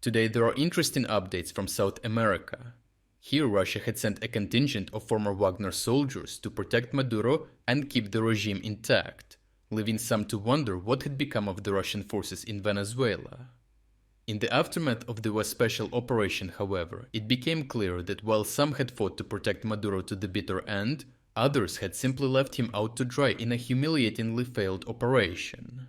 Today there are interesting updates from South America. Here Russia had sent a contingent of former Wagner soldiers to protect Maduro and keep the regime intact, leaving some to wonder what had become of the Russian forces in Venezuela. In the aftermath of the US special operation, however, it became clear that while some had fought to protect Maduro to the bitter end, others had simply left him out to dry in a humiliatingly failed operation.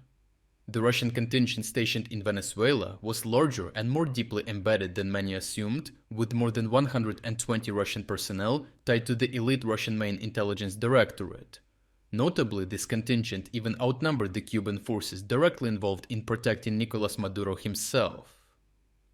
The Russian contingent stationed in Venezuela was larger and more deeply embedded than many assumed, with more than 120 Russian personnel tied to the elite Russian Main Intelligence Directorate. Notably, this contingent even outnumbered the Cuban forces directly involved in protecting Nicolás Maduro himself.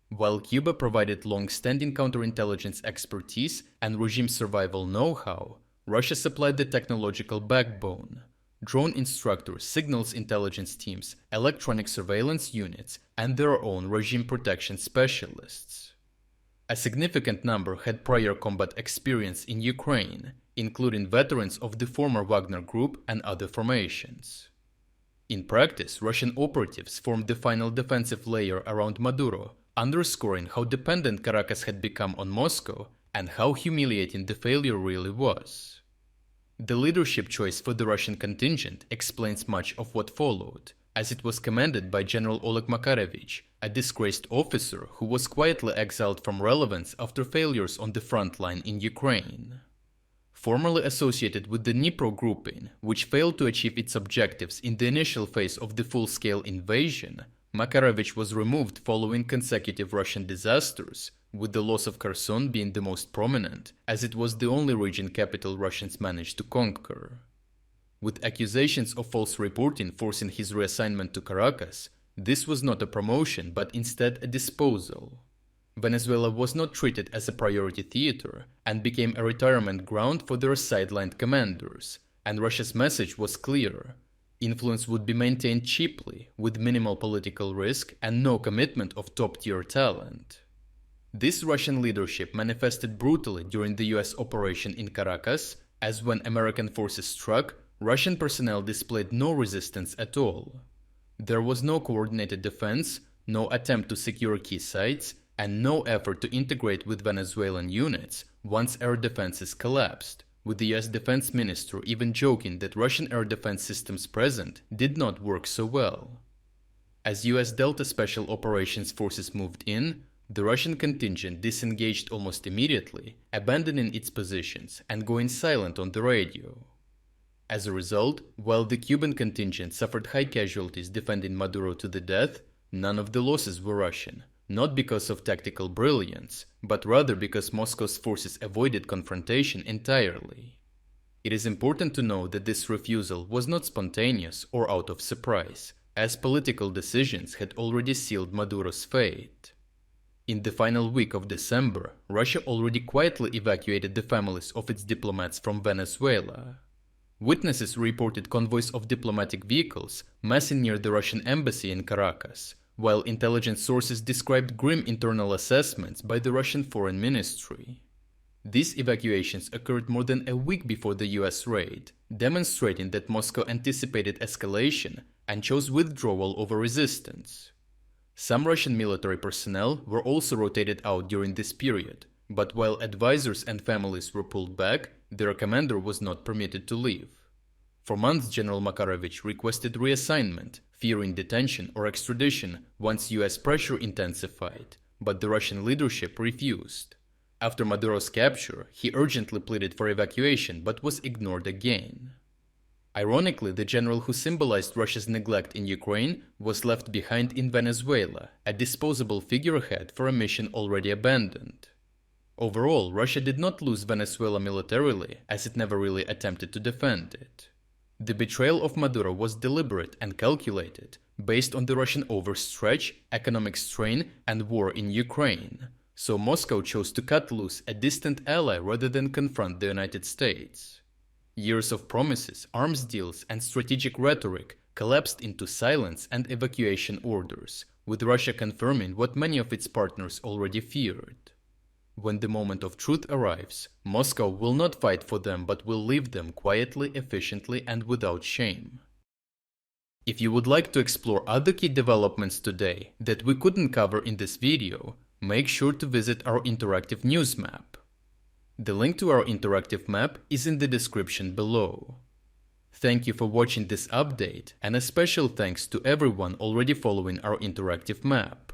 While Cuba provided long-standing counterintelligence expertise and regime survival know-how, Russia supplied the technological backbone. Drone instructors, signals intelligence teams, electronic surveillance units, and their own regime protection specialists. A significant number had prior combat experience in Ukraine, including veterans of the former Wagner group and other formations. In practice, Russian operatives formed the final defensive layer around Maduro, underscoring how dependent Caracas had become on Moscow and how humiliating the failure really was. The leadership choice for the Russian contingent explains much of what followed, as it was commanded by General Oleg Makarovich, a disgraced officer who was quietly exiled from relevance after failures on the front line in Ukraine. Formerly associated with the Dnipro grouping, which failed to achieve its objectives in the initial phase of the full-scale invasion, Makarovich was removed following consecutive Russian disasters, with the loss of Kherson being the most prominent, as it was the only region capital Russians managed to conquer. With accusations of false reporting forcing his reassignment to Caracas, this was not a promotion but instead a disposal. Venezuela was not treated as a priority theater and became a retirement ground for their sidelined commanders, and Russia's message was clear. Influence would be maintained cheaply, with minimal political risk and no commitment of top-tier talent. This Russian leadership manifested brutally during the US operation in Caracas, as when American forces struck, Russian personnel displayed no resistance at all. There was no coordinated defense, no attempt to secure key sites, and no effort to integrate with Venezuelan units once air defenses collapsed, with the US Defense Minister even joking that Russian air defense systems present did not work so well. As US Delta Special Operations forces moved in, the Russian contingent disengaged almost immediately, abandoning its positions and going silent on the radio. As a result, while the Cuban contingent suffered high casualties defending Maduro to the death, none of the losses were Russian, not because of tactical brilliance, but rather because Moscow's forces avoided confrontation entirely. It is important to note that this refusal was not spontaneous or out of surprise, as political decisions had already sealed Maduro's fate. In the final week of December, Russia already quietly evacuated the families of its diplomats from Venezuela. Witnesses reported convoys of diplomatic vehicles massing near the Russian embassy in Caracas, while intelligence sources described grim internal assessments by the Russian Foreign Ministry. These evacuations occurred more than a week before the US raid, demonstrating that Moscow anticipated escalation and chose withdrawal over resistance. Some Russian military personnel were also rotated out during this period, but while advisors and families were pulled back, their commander was not permitted to leave. For months, General Makarovich requested reassignment, fearing detention or extradition once US pressure intensified, but the Russian leadership refused. After Maduro's capture, he urgently pleaded for evacuation but was ignored again. Ironically, the general who symbolized Russia's neglect in Ukraine was left behind in Venezuela, a disposable figurehead for a mission already abandoned. Overall, Russia did not lose Venezuela militarily, as it never really attempted to defend it. The betrayal of Maduro was deliberate and calculated, based on the Russian overstretch, economic strain, and war in Ukraine, so Moscow chose to cut loose a distant ally rather than confront the United States. Years of promises, arms deals, and strategic rhetoric collapsed into silence and evacuation orders, with Russia confirming what many of its partners already feared. When the moment of truth arrives, Moscow will not fight for them but will leave them quietly, efficiently, and without shame. If you would like to explore other key developments today that we couldn't cover in this video, make sure to visit our interactive news map. The link to our interactive map is in the description below. Thank you for watching this update, and a special thanks to everyone already following our interactive map.